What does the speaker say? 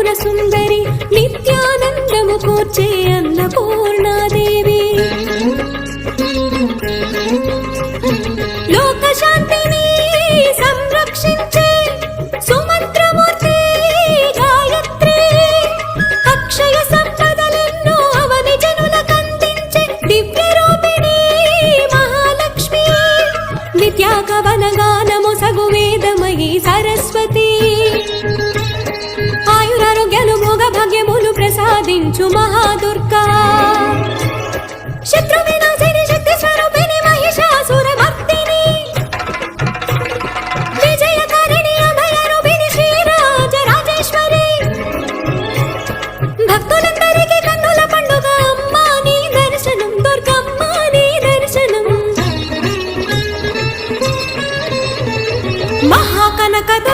త్రిభువన సుందరి నిత్యానందము కూర్చే అన్నపూర్ణాదేవి లోకశాంతిని సంరక్షించే సుమంత్రమూర్తి గాయత్రి అక్షయ సంపదలెన్నో అవని జనులకందించే దివ్య రూపిణి మహాలక్ష్మి విద్యాకవనగానము సగు వేదమయీ సరస్వతి ఆయురారోగ్యాలు భోగ భాగ్యములు ప్రసాదించు మహాదుర్గా